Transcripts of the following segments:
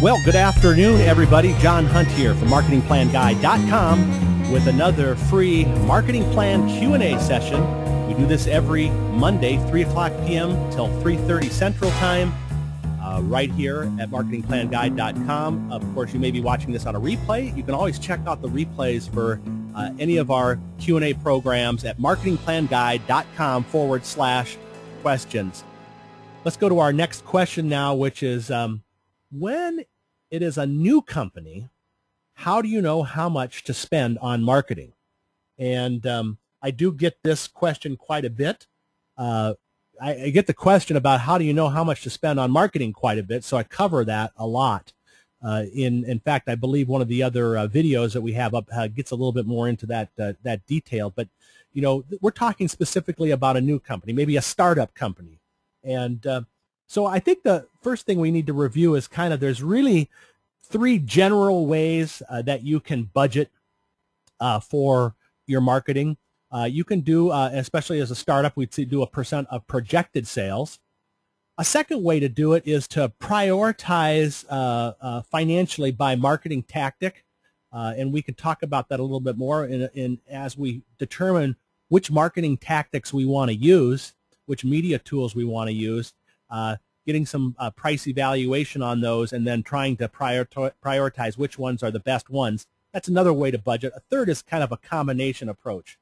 Well, good afternoon, everybody. John Hunt here from MarketingPlanGuide.com with another free marketing plan Q&A session. We do this every Monday, 3 o'clock p.m. till 3:30 Central Time, right here at MarketingPlanGuide.com. Of course, you may be watching this on a replay. You can always check out the replays for any of our Q&A programs at MarketingPlanGuide.com/questions. Let's go to our next question now, which is when it is a new company, how do you know how much to spend on marketing? And I do get this question quite a bit. I get the question about how do you know how much to spend on marketing quite a bit, so I cover that a lot. In fact, I believe one of the other videos that we have up gets a little bit more into that detail. But, you know, we're talking specifically about a new company, maybe a startup company. And so I think the first thing we need to review is kind of there's really three general ways that you can budget for your marketing. You can do, especially as a startup, we'd do a % of projected sales. A second way to do it is to prioritize financially by marketing tactic, and we can talk about that a little bit more as we determine which marketing tactics we want to use, which media tools we want to use, getting some price evaluation on those, and then trying to prioritize which ones are the best ones. That's another way to budget. A third is kind of a combination approach.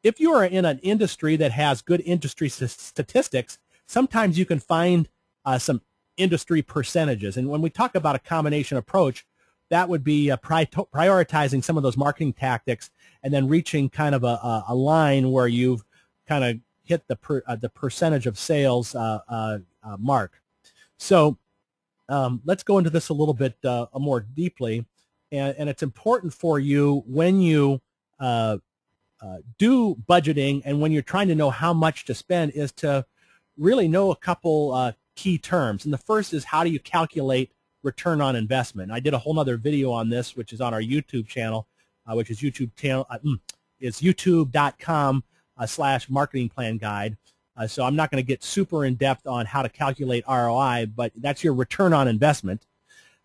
If you are in an industry that has good industry statistics, sometimes you can find some industry percentages. And when we talk about a combination approach, that would be prioritizing some of those marketing tactics and then reaching kind of a line where you've kind of hit the percentage of sales mark. So let's go into this a little bit more deeply. And it's important for you when you do budgeting and when you're trying to know how much to spend is to really know a couple key terms. And the first is, how do you calculate return on investment? I did a whole other video on this, which is on our YouTube channel, which is youtube.com/marketingplanguide. So I'm not going to get super in depth on how to calculate ROI, but that's your return on investment.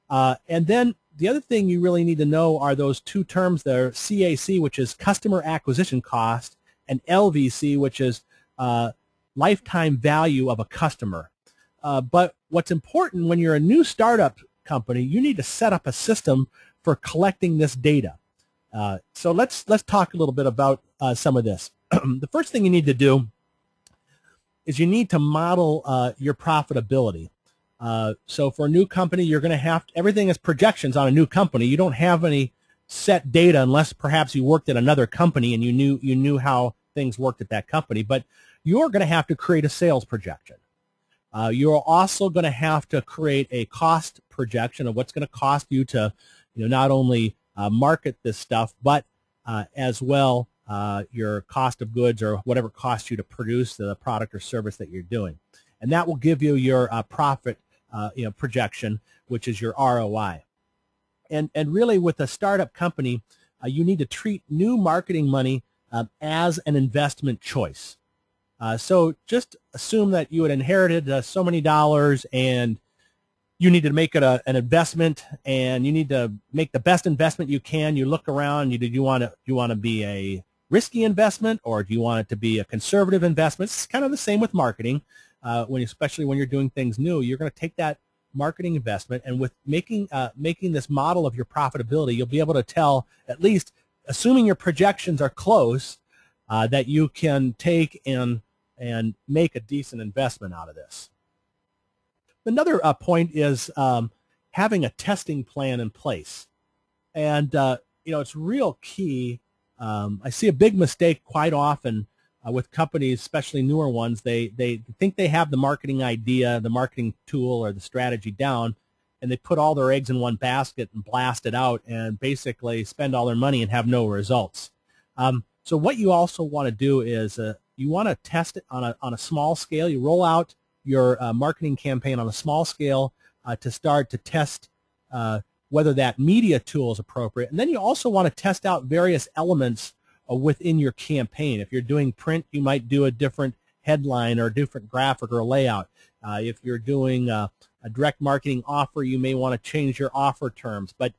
And then the other thing you really need to know are those two terms there, CAC, which is customer acquisition cost, and LVC, which is lifetime value of a customer. But what's important when you're a new startup company, you need to set up a system for collecting this data. So let's talk a little bit about some of this. The first thing you need to do is you need to model your profitability. So for a new company, you're going to have everything is projections on a new company. You don't have any set data unless perhaps you worked at another company and you knew how things worked at that company. But you're going to have to create a sales projection. You're also going to have to create a cost projection of what's going to cost you to, not only market this stuff, but as well your cost of goods or whatever it costs you to produce the product or service that you're doing. And that will give you your profit projection, which is your ROI. And really with a startup company, you need to treat new marketing money as an investment choice. So just assume that you had inherited so many dollars and you need to make it an investment, and you need to make the best investment you can. You look around. Do you want to be a risky investment, or do you want it to be a conservative investment? It's kind of the same with marketing. Especially when you're doing things new, you're going to take that marketing investment, and with making this model of your profitability, you'll be able to tell, at least assuming your projections are close, that you can take and make a decent investment out of this. Another point is having a testing plan in place, and it's real key. I see a big mistake quite often with companies, especially newer ones. They think they have the marketing idea, the marketing tool, or the strategy down, and they put all their eggs in one basket and blast it out and basically spend all their money and have no results. So what you also want to do is you want to test it on a small scale. You roll out your marketing campaign on a small scale to start to test whether that media tool is appropriate. And then you also want to test out various elements within your campaign. If you're doing print, you might do a different headline or a different graphic or layout. If you're doing a direct marketing offer, you may want to change your offer terms. But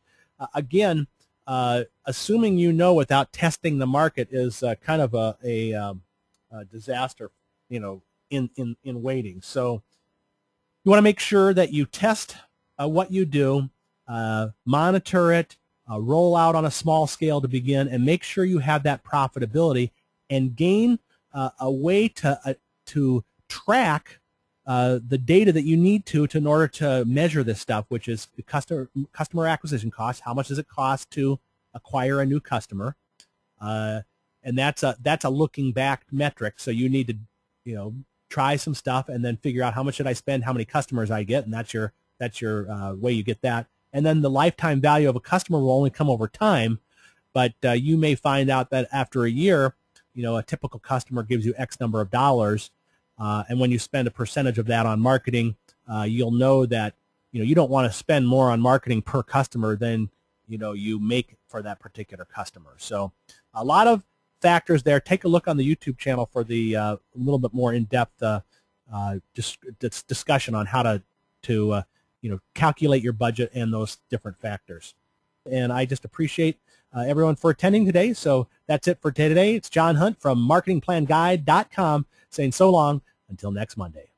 again, assuming you know without testing the market is kind of a disaster, in waiting. So you want to make sure that you test what you do, monitor it, roll out on a small scale to begin, and make sure you have that profitability and gain a way to track the data that you need to in order to measure this stuff, which is the customer acquisition cost. How much does it cost to acquire a new customer? And that's a looking back metric. So you need to try some stuff and then figure out how much should I spend, how many customers I get, and that's your way you get that. And then the lifetime value of a customer will only come over time, but you may find out that after a year, a typical customer gives you X number of dollars, and when you spend a percentage of that on marketing, you'll know that you don't want to spend more on marketing per customer than you make for that particular customer. So a lot of factors there. Take a look on the YouTube channel for the little bit more in-depth discussion on how to calculate your budget and those different factors. And I just appreciate everyone for attending today. So that's it for today. It's John Hunt from marketingplanguide.com saying so long until next Monday.